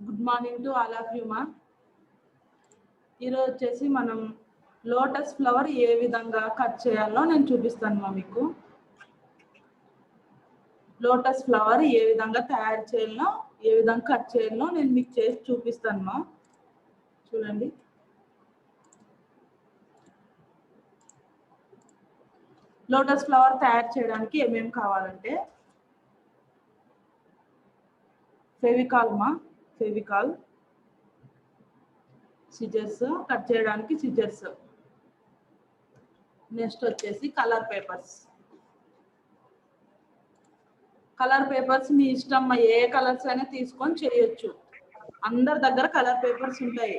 Good morning to all of you మా. ఈరోజు వచ్చేసి మనం లోటస్ ఫ్లవర్ ఏ విధంగా కట్ చేయాలో నేను చూపిస్తాను మా మీకు. లోటస్ ఫ్లవర్ ఏ విధంగా తయారు చేయాలో, ఏ విధంగా కట్ చేయాలో నేను మీకు చేసి చూపిస్తాను మా. చూడండి. లోటస్ ఫ్లవర్ తయారు చేయడానికి ఏమేమి కావాలంటే ఫెవికాల్ మా, ఫెవికాల్, సిజర్స్, కట్ చేయడానికి సిజర్స్, నెక్స్ట్ వచ్చేసి కలర్ పేపర్స్. కలర్ పేపర్స్ మీ ఇష్టం, ఏ కలర్స్ అయినా తీసుకొని చేయొచ్చు. అందరి దగ్గర కలర్ పేపర్స్ ఉంటాయి.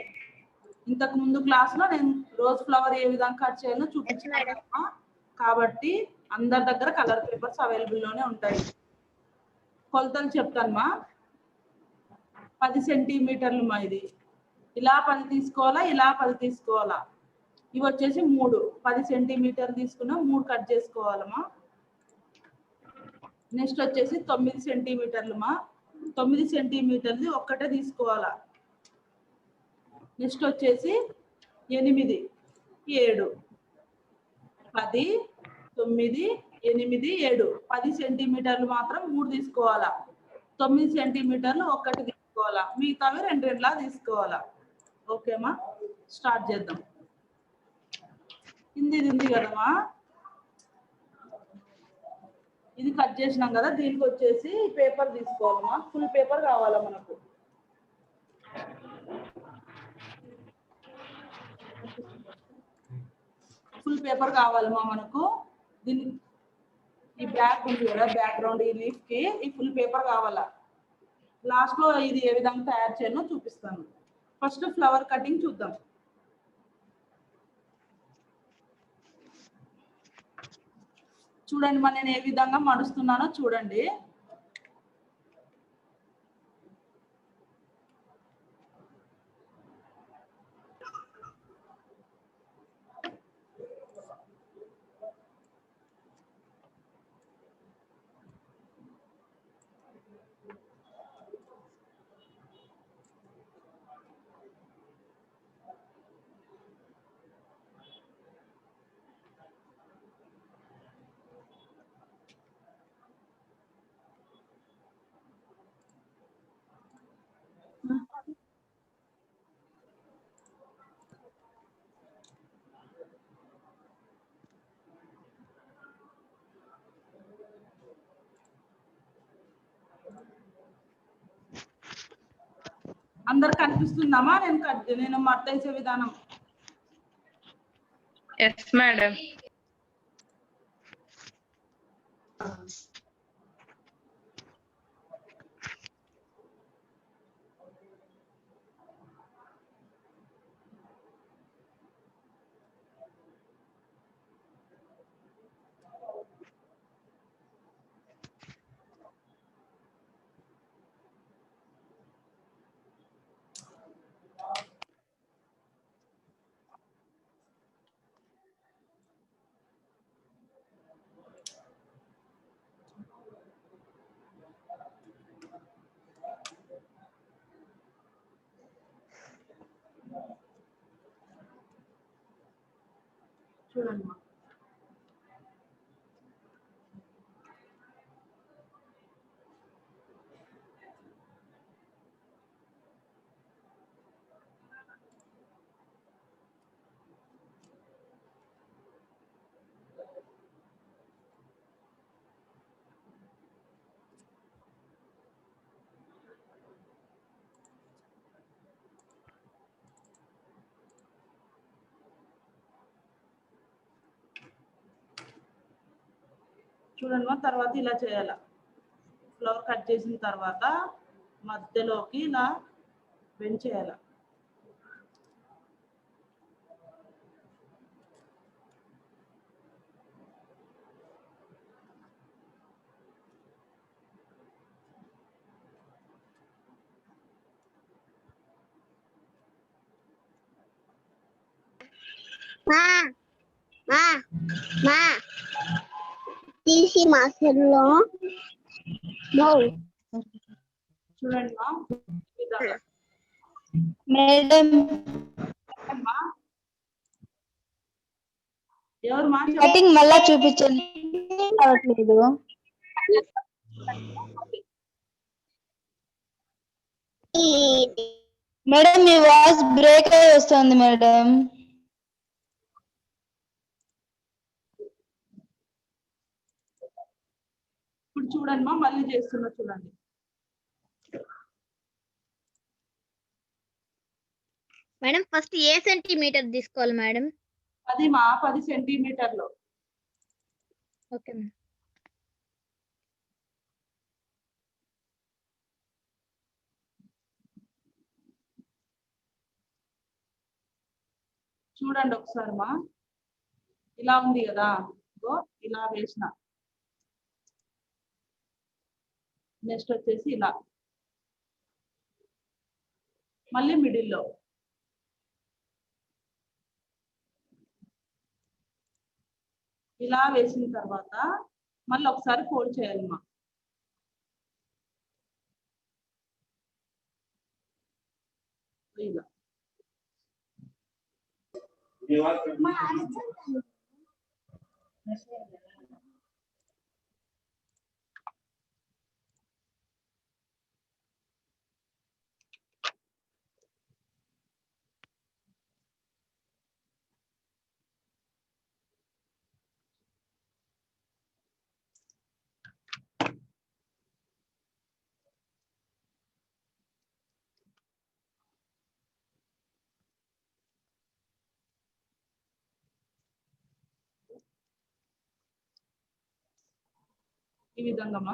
ఇంతకు ముందు క్లాస్లో నేను రోజ్ ఫ్లవర్ ఏ విధంగా కట్ చేయాలో చూపించాను కాబట్టి అందరి దగ్గర కలర్ పేపర్స్ అవైలబుల్లోనే ఉంటాయి. కొలతలు చెప్తానమ్మా. 10 సెంటీమీటర్లు మా ఇది. ఇలా 10 తీసుకోవాలా, ఇలా 10 తీసుకోవాలా. ఇవి వచ్చేసి 3 10 సెంటీమీటర్లు తీసుకున్నా 3 కట్ చేసుకోవాలమ్మా. నెక్స్ట్ వచ్చేసి 9 సెంటీమీటర్లు మా. 9 సెంటీమీటర్లు ఒక్కటే తీసుకోవాలా. నెక్స్ట్ వచ్చేసి 8 7 10 9 8 7 10 సెంటీమీటర్లు మాత్రం 3 తీసుకోవాలా. 9 సెంటీమీటర్లు ఒక్కటి తీసుకోవాలా. మిగతావి 2 తీసుకోవాలా. ఓకేమా, స్టార్ట్ చేద్దాం. ఇది ఉంది కదమ్మా, ఇది కట్ చేసినాం కదా. దీనికి వచ్చేసి పేపర్ తీసుకోవాలమ్మా. ఫుల్ పేపర్ కావాలా మనకు. ఫుల్ పేపర్ కావాలమ్మా మనకు. దీని ఈ బ్యాక్ ఉంది కదా, బ్యాక్గ్రౌండ్, ఈ లీఫ్ కి ఈ ఫుల్ పేపర్ కావాలా. లాస్ట్ లో ఇది ఏ విధంగా తయారు చేయాలో చూపిస్తాను. ఫస్ట్ ఫ్లవర్ కటింగ్ చూద్దాం. చూడండి, నేను ఏ విధంగా మడుస్తున్నానో చూడండి. అందరు కనిపిస్తుందమ్మా నేను మర్తేసే విధానం? Yes, madam. చూడండి. చూడండి, తర్వాత ఇలా చేయాల. ఫ్లవర్ కట్ చేసిన తర్వాత మధ్యలోకి ఇలా బెండ్ చేయాల. తీసి మాసల్లో చూడండి మా, మేడం అమ్మా ఎవరు మా కటింగ్ మళ్ళా చూపించండి రావట్లేదు మేడం మీ వాయిస్ బ్రేక్ అయ్యి వస్తుంది మేడం. ఇప్పుడు చూడండి మా మళ్ళీ చేస్తున్నా చూడండి. మేడం ఫస్ట్ ఏ సెంటీమీటర్ తీసుకోవాలి మేడం? అది మా 10 సెంటీమీటర్లు. Okay madam. చూడండి ఒకసారి మా ఇలా ఉంది కదా, ఇలా వేసిన. నెక్స్ట్ వచ్చేసి ఇలా మళ్ళీ మిడిల్లో ఇలా వేసిన తర్వాత మళ్ళీ ఒకసారి ఫోల్డ్ చేయాలి మా. ఇలా ఈ విధంగా మా.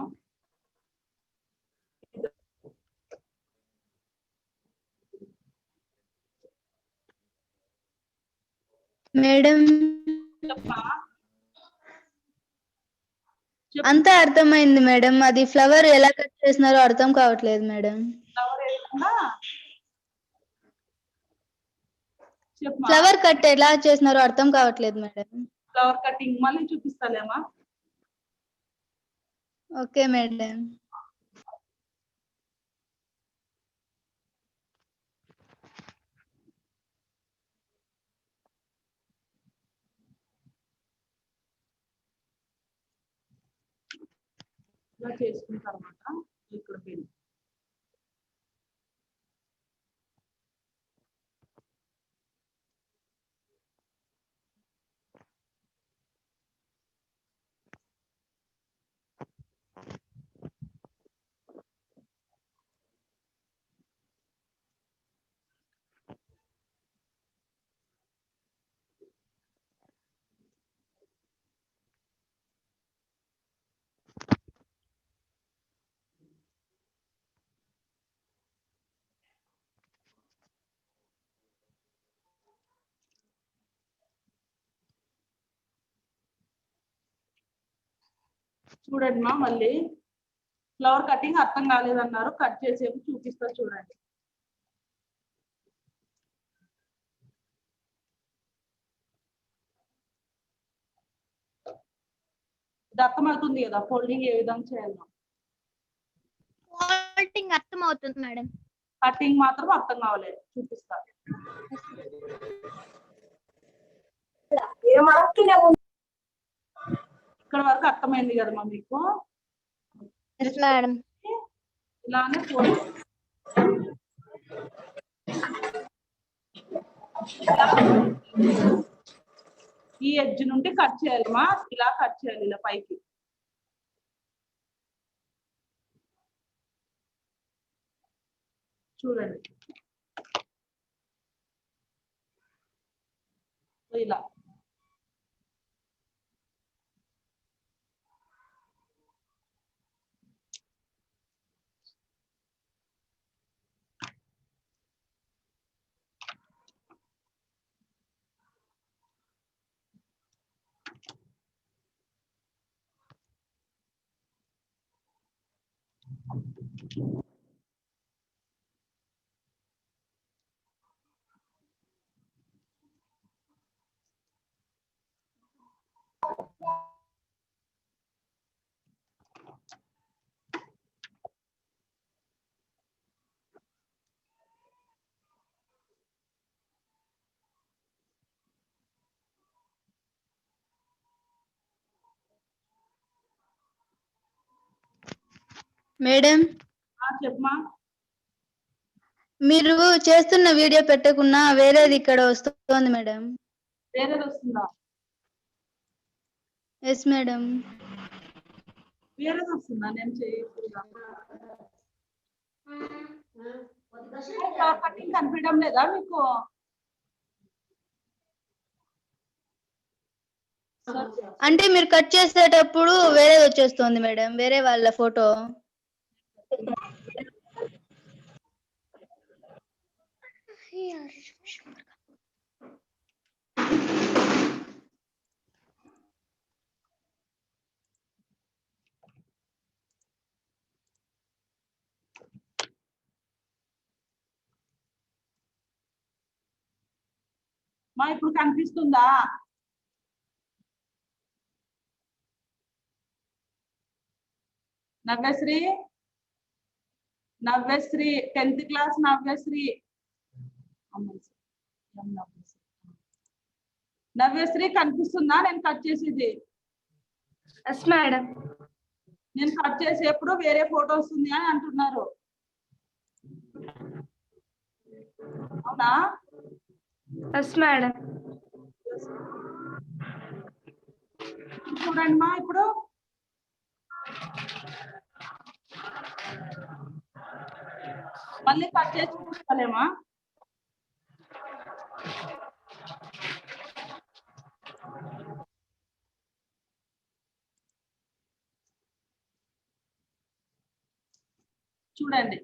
మేడం అంతా అర్థమైంది మేడం, అది ఫ్లవర్ ఎలా కట్ చేసినారో అర్థం కావట్లేదు మేడం. ఫ్లవర్ కట్ ఎలా చేసినారో అర్థం కావట్లేదు మేడం. ఫ్లవర్ కటింగ్ మళ్ళీ చూపిస్తాలేమా. Okay madam. ఇలా చేసుకున్న తర్వాత ఇక్కడ పెన్ చూడండి మా. మళ్ళీ ఫ్లవర్ కటింగ్ అర్థం కాలేదన్నారు, కట్ చేసేపు చూపిస్తా చూడండి. ఇది అర్థమవుతుంది కదా ఫోల్డింగ్ ఏ విధంగా చేయాలో. ఫోల్డింగ్ అర్థం అవుతుంది మేడం, కటింగ్ మాత్రం అర్థం కావాలి, చూపిస్తా. ఇక్కడ వరకు అర్థమైంది కదా మా మీకు. మేడం ఇలానే ఫోల్డ్ ఈ ఎడ్జ్ నుండి కట్ చేయాలి మా. ఇలా కట్ చేయాలి ఇలా పైకి. చూడండి ఇలా. మేడం చెప్పమా. మీరు చేస్తున్న వీడియో పెట్టకున్నా వేరేది ఇక్కడ వస్తుంది మేడం. వేరేది వస్తుందా? Yes madam. వేరేది వస్తుందా? నేను చేయకుండా కటింగ్ కనిపించడం లేదా మీకు? అంటే మీరు కట్ చేసేటప్పుడు వేరేది వచ్చేస్తుంది మేడం, వేరే వాళ్ళ ఫోటో. మా ఇప్పుడు కనిపిస్తుందా? Navyasri, Navyasri 10th class Navyasri. నవ్యశ్రీ కనిపిస్తుందా నేను కట్ చేసేది? Yes madam. నేను కట్ చేసేప్పుడు వేరే ఫోటో వస్తుంది అని అంటున్నారు, అవునా? Yes madam. చూడండి మా ఇప్పుడు మళ్ళీ కట్ చేసి చూపించలేమా? చూడండి.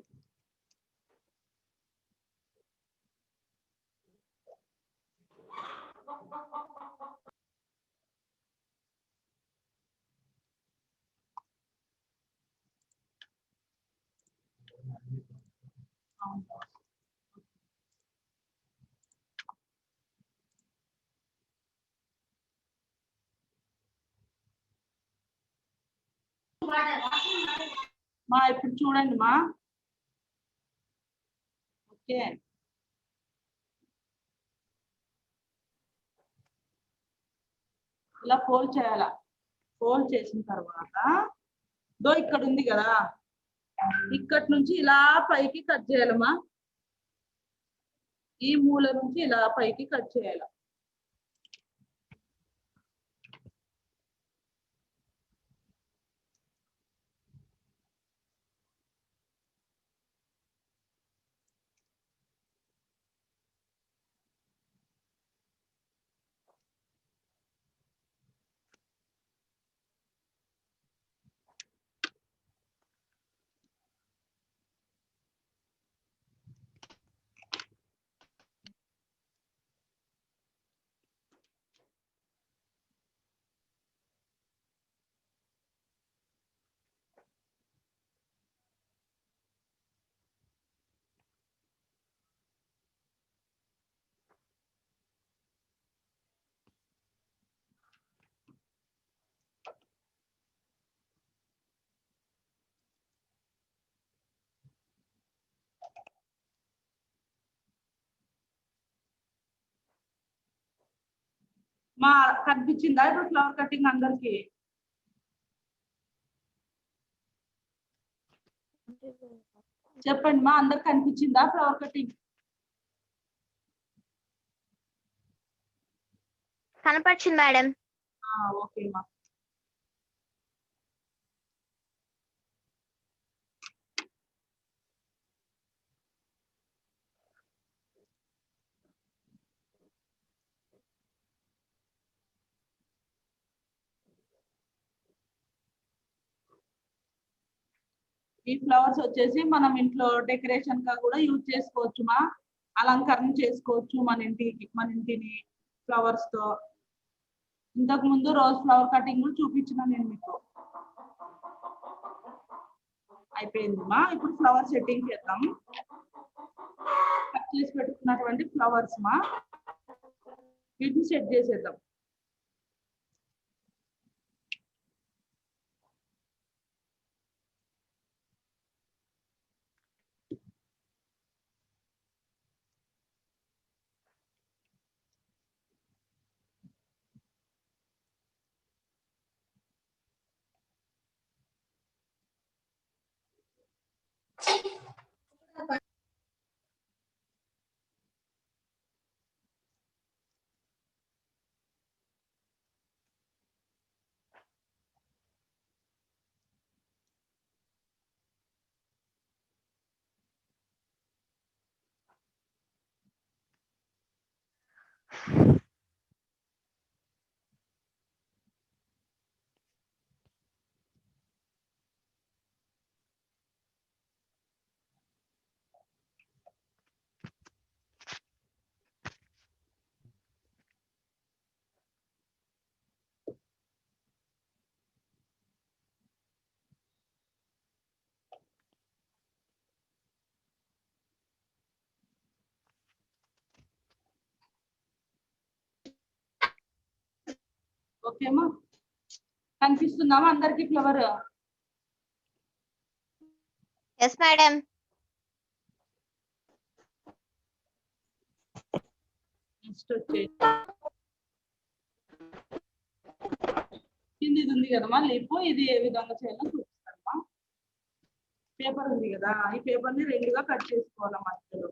మా ఇప్పుడు చూడండి మా. ఓకే, ఇలా ఫోల్డ్ చేయాల. ఫోల్డ్ చేసిన తర్వాత ఇక్కడ ఉంది కదా, ఇక్కడి నుంచి ఇలా పైకి కట్ చేయాలమ్మా. ఈ మూల నుంచి ఇలా పైకి కట్ చేయాలి. మా కనిపించిందా ఇప్పుడు ఫ్లవర్ కటింగ్ అందరికి? చెప్పండి మా, అందరికి కనిపించిందా ఫ్లవర్ కటింగ్? కనపడుతుంది మేడం. ఓకే మా. ఈ ఫ్లవర్స్ వచ్చేసి మనం ఇంట్లో డెకరేషన్ గా కూడా యూజ్ చేసుకోవచ్చు మా. అలంకరణ చేసుకోవచ్చు మన ఇంటిని ఫ్లవర్స్ తో. ఇంతకు ముందు రోజ్ ఫ్లవర్ కటింగ్ చూపించిన నేను మీకు. అయిపోయింది మా. ఇప్పుడు ఫ్లవర్ సెట్టింగ్ చేద్దాం. కట్ చేసి పెట్టుకున్నటువంటి ఫ్లవర్స్ మా, వీటిని సెట్ చేసేద్దాం. ఓకేమా? కనిపిస్తుందామా అందరికి ఫ్లవర్? Yes madam. నెక్స్ట్ వచ్చేసి ఇది ఉంది కదమ్మా లీపు, ఇది ఏ విధంగా చేయాలో చూపిస్తానమ్మా. పేపర్ ఉంది కదా, ఈ పేపర్ ని రెండుగా కట్ చేసుకోవాలమ్మా. ఇందులో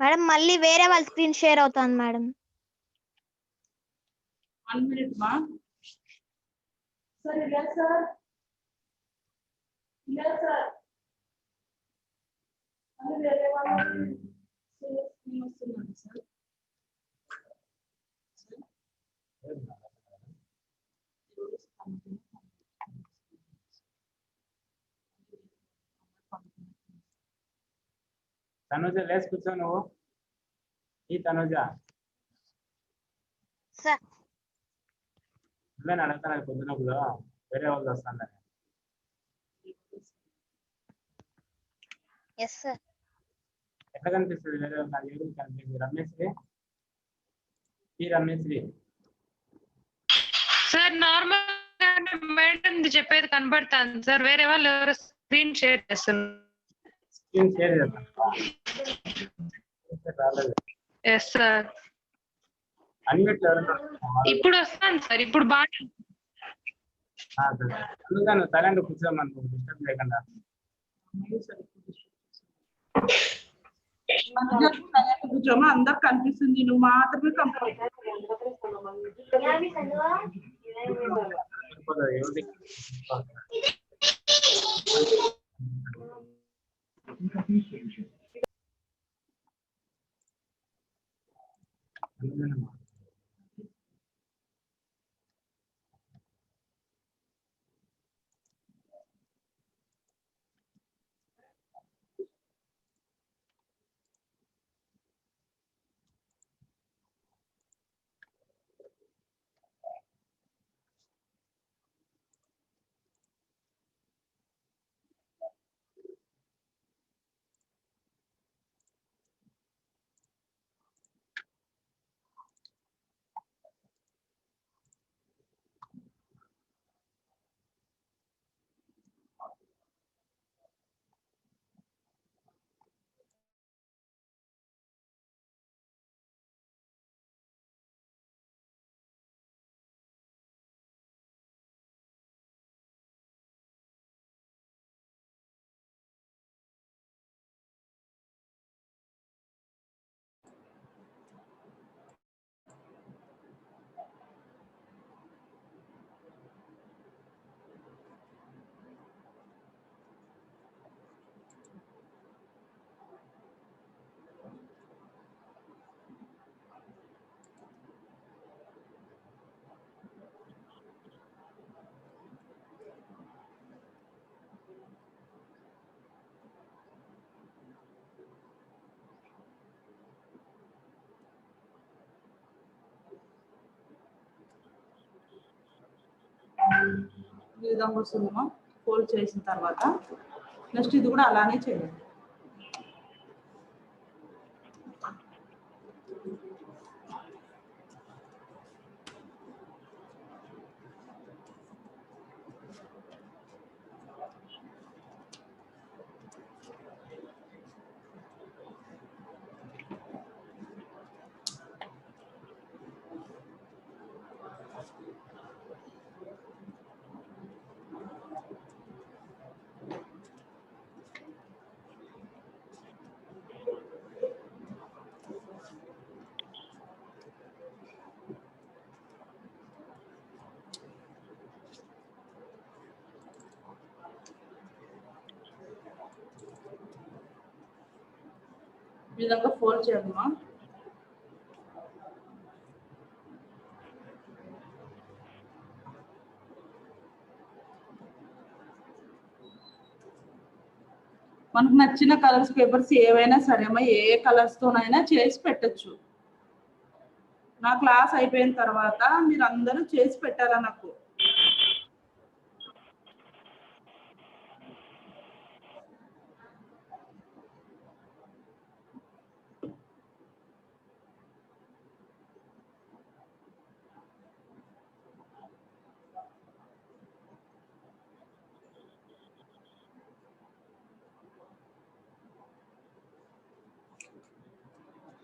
మేడం మళ్ళీ వేరే వాళ్ళ స్క్రీన్ షేర్ అవుతుంది మేడం. 1 minute మా. సార్ ఇలా సార్, ఇలా సార్ అది వేరే వాళ్ళు వస్తున్నాను సార్. తనుజ లేచి కూర్చో నువ్వు. ఈ తనుజ సార్ నేను అడుగుతాను పొద్దునప్పుడు వేరే వాళ్ళు వస్తాను. Yes sir. ఎట్లా కనిపిస్తుంది వేరే వాళ్ళు? నాకు ఎవరికి కనిపిస్తుంది? రమేష్ది ఈ రమేష్ది సార్ నార్మల్ మేడం చెప్పేది కనబడుతుంది సార్, వేరే వాళ్ళు ఎవరు స్క్రీన్ షేర్ చేస్తున్నారు. స్క్రీన్ షేర్ చేస్తాను. రాలేదు. Yes sir. అన్నిట్లో ఇప్పుడు వస్తాను సార్, ఇప్పుడు బాగా. అందుకని సైలెంట్ కూర్చోమను, డిస్టర్బ్ లేకుండా. కూర్చోమా, అందరు కనిపిస్తుంది, నువ్వు మాత్రమే కంప్లీట్. ఈ విధంగా వస్తుందమ్మా. ఫోల్డ్ చేసిన తర్వాత నెక్స్ట్ ఇది కూడా అలానే చేయాలి. ఈ విధంగా ఫోల్డ్ చేయాలమ్మా. మనకు నచ్చిన కలర్స్ పేపర్స్ ఏవైనా సరే అమ్మా, ఏ కలర్స్ తోనైనా చేసి పెట్టచ్చు. నా క్లాస్ అయిపోయిన తర్వాత మీరు అందరూ చేసి పెట్టాలా నాకు.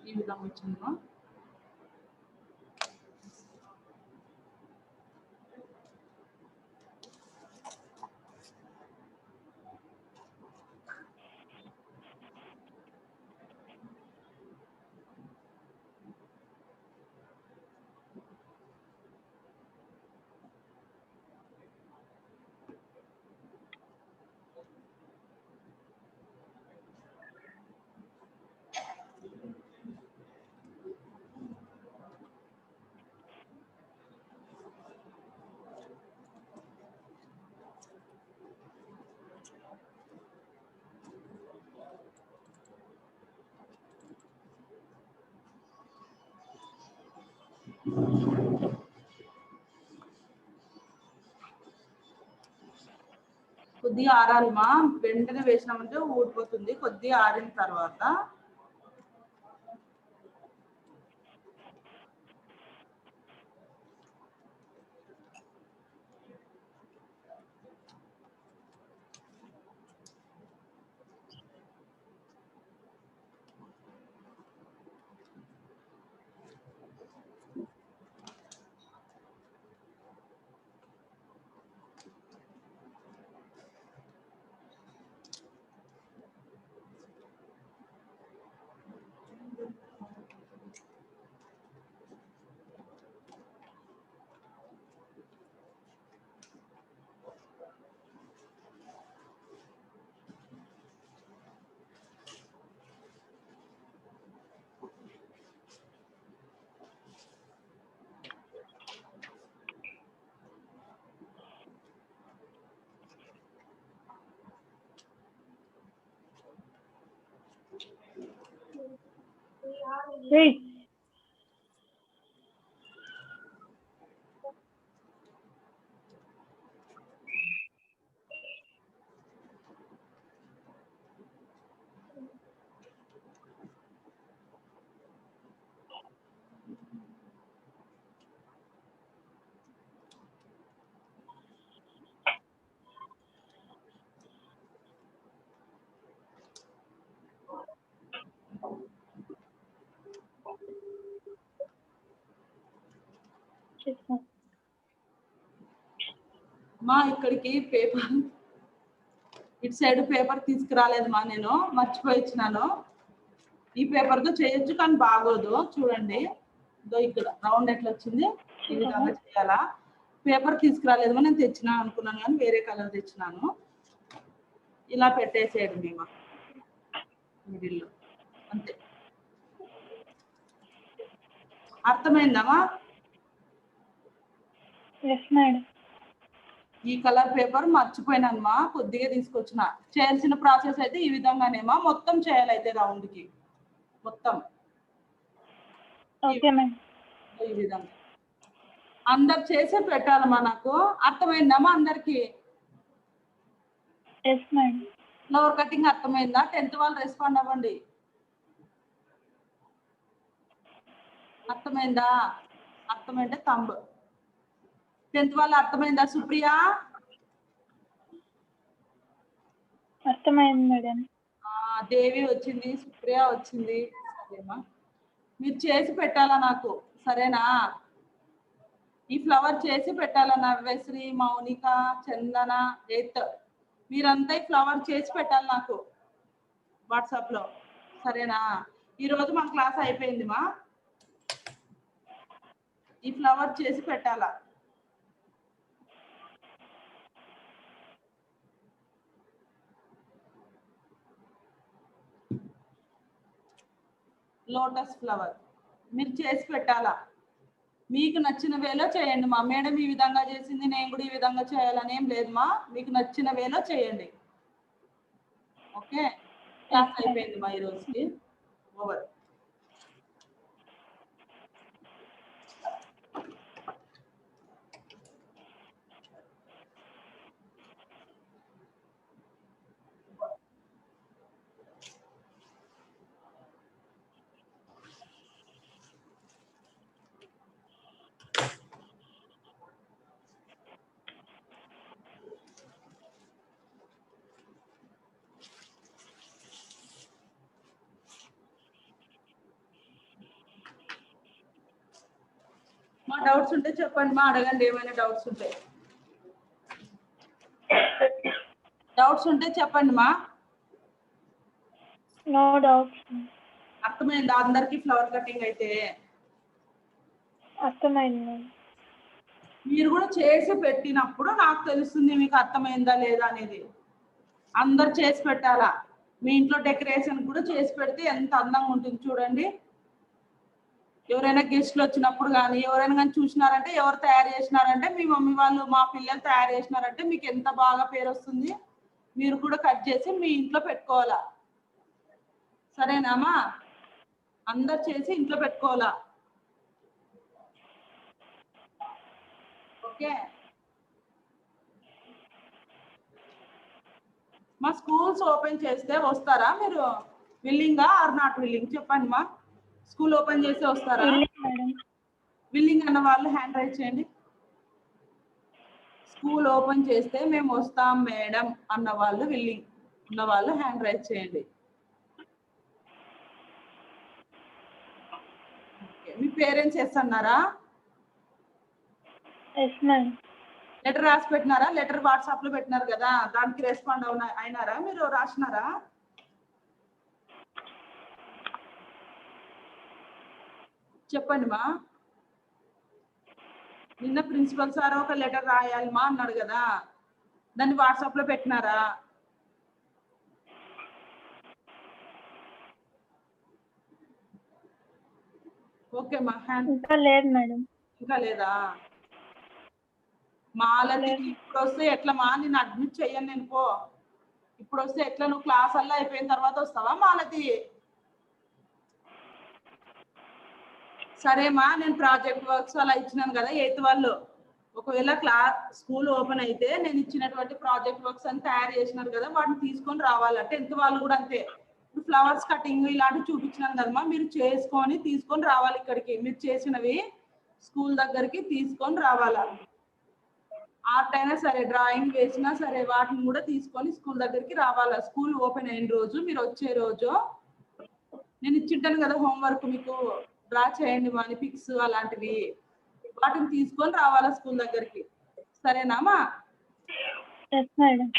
ఈ విధంగా వచ్చిందమ్మా. కొద్దిగా ఆరాలిమా, వెంటనే వేసినామంటే ఊడిపోతుంది. కొద్దిగా ఆరిన తర్వాత మా ఇక్కడికి పేపర్ ఇటు సైడ్ పేపర్ తీసుకురాలేదు మా, నేను మర్చిపోయి ఇచ్చినాను. ఈ పేపర్ తో చేయొచ్చు కానీ బాగోదు. చూడండి ఇక్కడ రౌండ్ ఎట్లా వచ్చింది, ఈ విధంగా చేయాలా. పేపర్ తీసుకురాలేదు మా, నేను తెచ్చినా అనుకున్నాను కానీ వేరే కలర్ తెచ్చినాను. ఇలా పెట్టేసేయండి మేము మిడిల్లో, అంతే. అర్థమైందమ్మా? ఈ కలర్ పేపర్ మర్చిపోయినానమ్మా, కొద్దిగా తీసుకొచ్చిన. చేయాల్సిన ప్రాసెస్ అయితే ఈ విధంగానేమా, మొత్తం చేయాలి అయితే రౌండ్ కి మొత్తం ఈ విధంగా అందరు చేసే పెట్టాలమ్మా నాకు. అర్థమైందమ్మా అందరికి? ఫ్లవర్ కటింగ్ అర్థమైందా? 10th వాళ్ళు రెస్పాండ్ అవ్వండి. అర్థమైందా? అర్థమైంటే తంబ్. 10th వాళ్ళు అర్థమైందా? సుప్రియా అర్థమైంది మేడం. దేవి వచ్చింది, సుప్రియ వచ్చింది. సరేమా, మీరు చేసి పెట్టాలా నాకు, సరేనా? ఈ ఫ్లవర్ చేసి పెట్టాలా. నవ్యశ్రీ, మౌనిక, చందన, 8th మీరంతా ఈ ఫ్లవర్ చేసి పెట్టాలి నాకు వాట్సాప్ లో, సరేనా? ఈ రోజు మన క్లాస్ అయిపోయింది మా, ఈ ఫ్లవర్ చేసి పెట్టాలా. లోటస్ ఫ్లవర్ మీరు చేసి పెట్టాలా. మీకు నచ్చిన వేలో చేయండి మా. మేడం ఈ విధంగా చేసింది, నేను కూడా ఈ విధంగా చేయాలని ఏం లేదు మా. మీకు నచ్చిన వేలో చేయండి. ఓకే, క్లాస్ అయిపోయింది మా ఈ రోజుకి. ఓవర్. మా డౌట్స్ ఉంటే చెప్పండి మా, అడగండి ఏమైనా డౌట్స్ ఉంటే. డౌట్స్ ఉంటే చెప్పండి మా. No doubts. అర్థమైందా అందరికి ఫ్లవర్ కటింగ్ అయితే? అర్థమైంది. మీరు కూడా చేసి పెట్టినప్పుడు నాకు తెలుస్తుంది మీకు అర్థమైందా లేదా అనేది. అందరు చేసి పెట్టాలా. మీ ఇంట్లో డెకరేషన్ కూడా చేసి పెడితే ఎంత అందంగా ఉంటుంది చూడండి. ఎవరైనా గెస్ట్లు వచ్చినప్పుడు కానీ ఎవరైనా కానీ చూసినారంటే ఎవరు తయారు చేసినారంటే మీ మమ్మీ వాళ్ళు, మా పిల్లలు తయారు చేసినారంటే మీకు ఎంత బాగా పేరు వస్తుంది. మీరు కూడా కట్ చేసి మీ ఇంట్లో పెట్టుకోవాలా. సరేనామా? అందరు చేసి ఇంట్లో పెట్టుకోవాలా. ఓకే. మా స్కూల్స్ ఓపెన్ చేస్తే వస్తారా మీరు? విల్లింగా ఆర్ నాట్ విల్లింగ్ చెప్పండి మా. స్కూల్ ఓపెన్ చేస్తే వస్తారా? విల్లింగ్ అన్న వాళ్ళు హ్యాండ్ రైజ్ చేయండి. స్కూల్ ఓపెన్ చేస్తే మేము వస్తాం మేడం అన్న వాళ్ళు, విల్లింగ్ ఉన్న వాళ్ళు హ్యాండ్ రైజ్ చేయండి. మీ పేరెంట్స్ ఎస్ అన్నారా? లెటర్ రాసి పెట్టినారా? లెటర్ వాట్సాప్ లో పెట్టినారు కదా, దానికి రెస్పాండ్ అయినారా? మీరు రాసినారా? చెప్పండి మా. నిన్న ప్రిన్సిపల్ సార్ ఒక లెటర్ రాయాలి మా అన్నాడు కదా, దాన్ని వాట్సాప్ లో పెట్టినారా? ఓకే మా. ఇంకా లేదు మేడం. ఇంకా లేదా? మాలతి ఇప్పుడు వస్తే ఎట్లా మా? నేను అడ్మిట్ చెయ్యను నేను పో. ఇప్పుడు వస్తే ఎట్లా? నువ్వు క్లాస్ అల్లా అయిపోయిన తర్వాత వస్తావా మాలతి? సరేమా, నేను ప్రాజెక్ట్ వర్క్స్ అలా ఇచ్చినాను కదా 8th వాళ్ళు. ఒకవేళ స్కూల్ ఓపెన్ అయితే నేను ఇచ్చినటువంటి ప్రాజెక్ట్ వర్క్స్ అని తయారు చేసినారు కదా, వాటిని తీసుకొని రావాలా. 10th వాళ్ళు కూడా అంతే. ఇప్పుడు ఫ్లవర్స్ కటింగ్ ఇలాంటివి చూపించినాను కదమ్మా, మీరు చేసుకొని తీసుకొని రావాలి ఇక్కడికి. మీరు చేసినవి స్కూల్ దగ్గరికి తీసుకొని రావాలా. ఆర్ట్ అయినా సరే, డ్రాయింగ్ వేసినా సరే, వాటిని కూడా తీసుకొని స్కూల్ దగ్గరికి రావాలా. స్కూల్ ఓపెన్ అయిన రోజు, మీరు వచ్చే రోజు నేను ఇచ్చింటాను కదా హోంవర్క్, మీకు డ్రా చేయండి అని పిక్స్ అలాంటివి, వాటిని తీసుకొని రావాలా స్కూల్ దగ్గరికి. సరేనామా? Yes madam.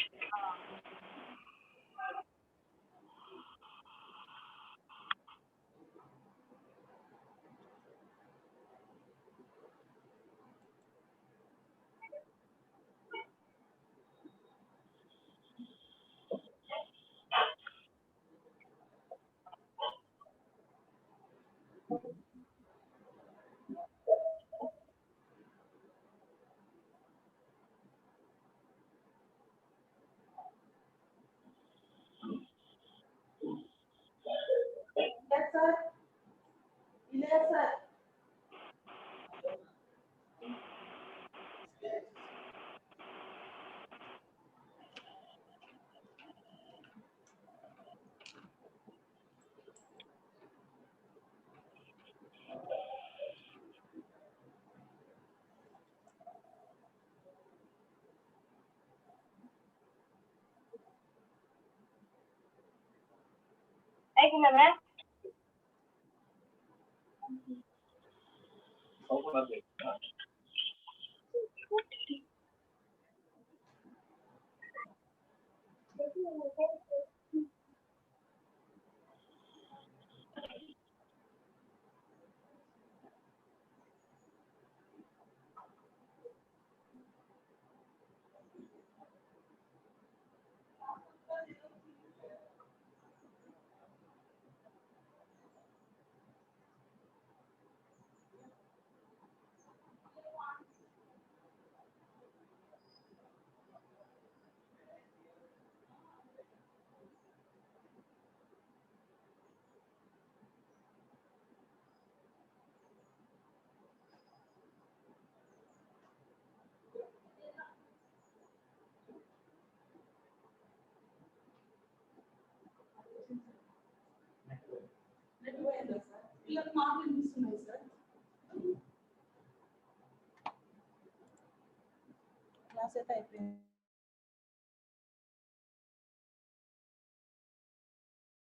క్లాస్ అయితే అయిపోయింది.